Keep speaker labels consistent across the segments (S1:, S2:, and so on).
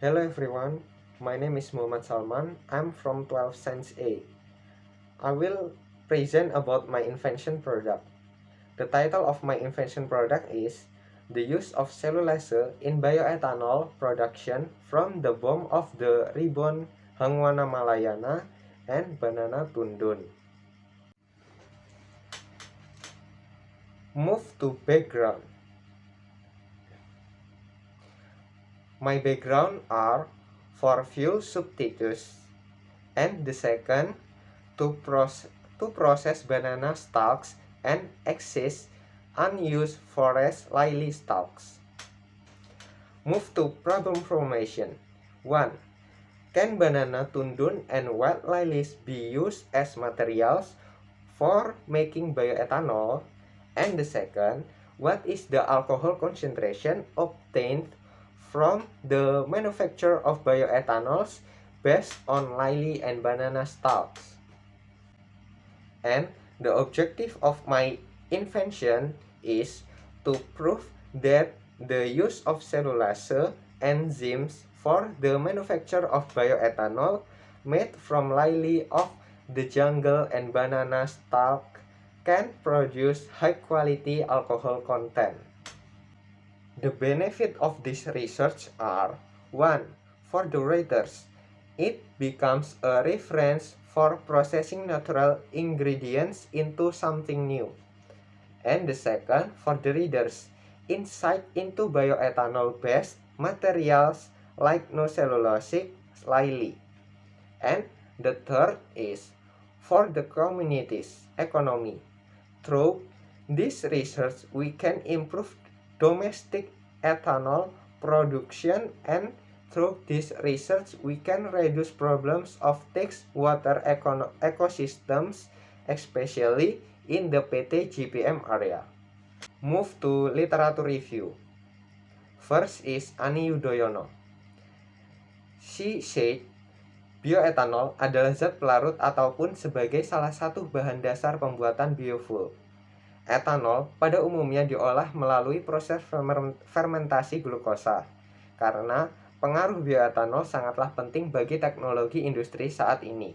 S1: Hello everyone, my name is Muhammad Salman. I'm from 12 Science A. I will present about my invention product. The title of my invention product is The Use of Cellulose in Bioethanol Production from the Bomb of the Ribbon Hangwana Malayana and Banana Tundun. Move to background. My background are for fuel substitutes, and the second to process banana stalks and excess unused forest lily stalks. Move to problem formation. 1. Can banana tundun and wild lilies be used as materials for making bioethanol? And the second, what is the alcohol concentration obtained from the manufacture of bioethanols based on lily and banana stalks? And the objective of my invention is to prove that the use of cellulose enzymes for the manufacture of bioethanol made from lily of the jungle and banana stalk can produce high quality alcohol content. The benefit of this research are: 1. For the writers, it becomes a reference for processing natural ingredients into something new. And the second, for the readers, insight into bioethanol-based materials like no-cellulosic lily. And the third is for the community's economy. Through this research, we can improve domestic ethanol production, and through this research we can reduce problems of tax water ecosystems, especially in the PT GPM area. Move to literature review. First is Ani Yudhoyono. She said, bioetanol adalah zat pelarut ataupun sebagai salah satu bahan dasar pembuatan biofuel. Etanol pada umumnya diolah melalui proses fermentasi glukosa. Karena pengaruh bioetanol sangatlah penting bagi teknologi industri saat ini.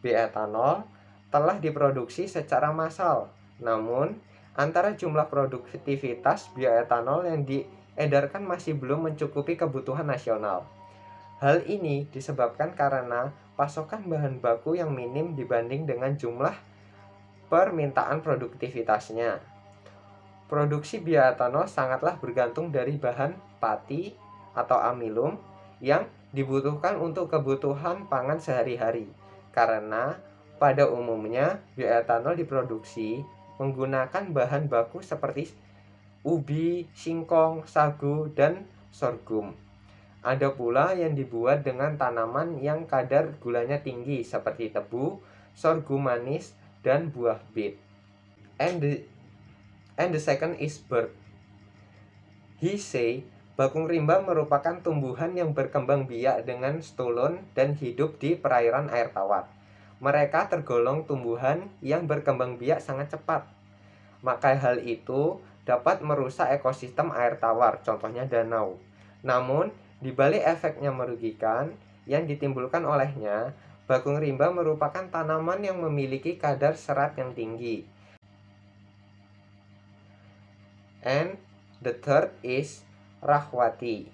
S1: Bioetanol telah diproduksi secara massal, namun antara jumlah produktivitas bioetanol yang diedarkan masih belum mencukupi kebutuhan nasional. Hal ini disebabkan karena pasokan bahan baku yang minim dibanding dengan jumlah permintaan produktivitasnya. Produksi bioetanol sangatlah bergantung dari bahan pati atau amilum yang dibutuhkan untuk kebutuhan pangan sehari-hari. Karena pada umumnya bioetanol diproduksi menggunakan bahan baku seperti ubi, singkong, sagu, dan sorghum. Ada pula yang dibuat dengan tanaman yang kadar gulanya tinggi seperti tebu, sorghum manis, dan buah bit. And the second is bird. He say, bakung rimba merupakan tumbuhan yang berkembang biak dengan stolon dan hidup di perairan air tawar. Mereka tergolong tumbuhan yang berkembang biak sangat cepat. Maka hal itu dapat merusak ekosistem air tawar, contohnya danau. Namun, di balik efeknya merugikan yang ditimbulkan olehnya, bakung rimba merupakan tanaman yang memiliki kadar serat yang tinggi. And the third is Rahwati.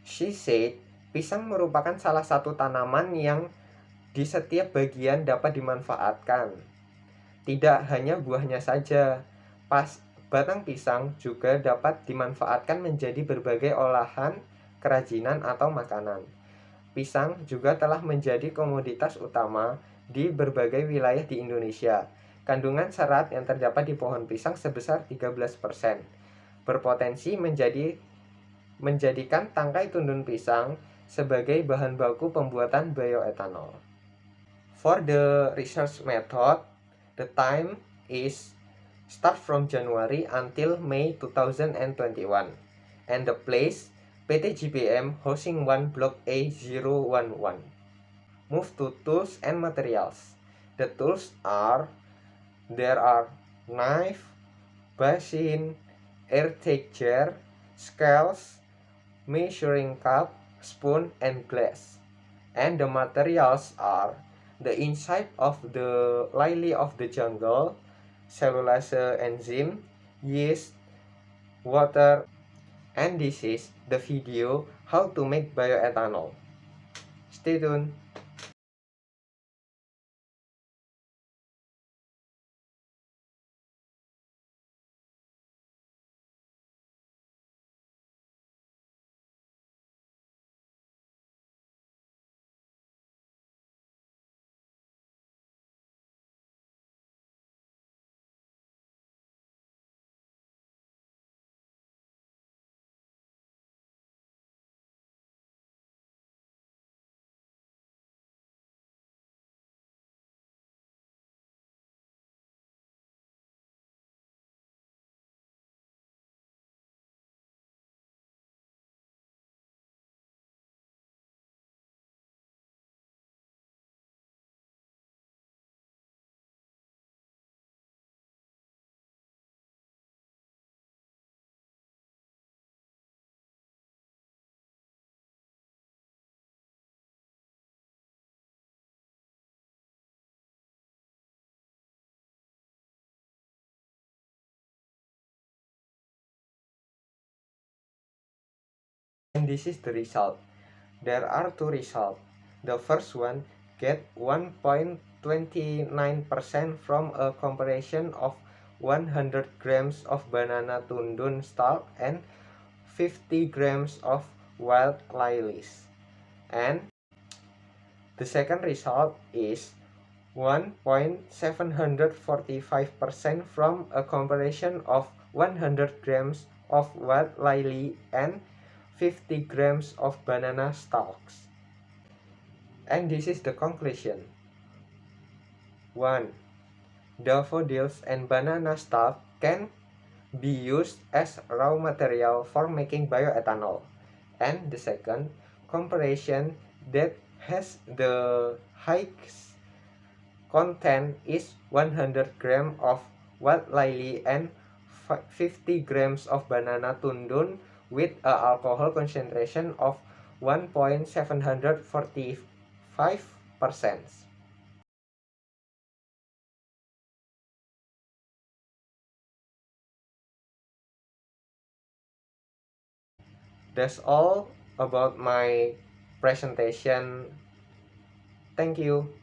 S1: She said, pisang merupakan salah satu tanaman yang di setiap bagian dapat dimanfaatkan. Tidak hanya buahnya saja, batang pisang juga dapat dimanfaatkan menjadi berbagai olahan, kerajinan, atau makanan. Pisang juga telah menjadi komoditas utama di berbagai wilayah di Indonesia. Kandungan serat yang terdapat di pohon pisang sebesar 13%, berpotensi menjadikan tangkai tundun pisang sebagai bahan baku pembuatan bioetanol. For the research method, the time is start from January until May 2021, and the place PT GPM Housing 1 Block A011. Move to tools and materials. The tools are, there are knife, basin, air texture, scales, measuring cup, spoon, and glass. And the materials are the inside of the lily of the jungle, cellulose enzyme, yeast, water, and this is the video how to make bioethanol. Stay tuned. And this is the result. There are two results. The first one get 1.29% from a comparison of 100 grams of banana tundun stalk and 50 grams of wild lilies. And the second result is 1.745% from a comparison of 100 grams of wild lily and 50 grams of banana stalks. And this is the conclusion. 1. Daffodils and banana stalk can be used as raw material for making bioethanol. And the second comparison that has the highest content is 100 grams of wild lily and 50 grams of banana tundun with a alcohol concentration of 1.745%. That's all about my presentation. Thank you.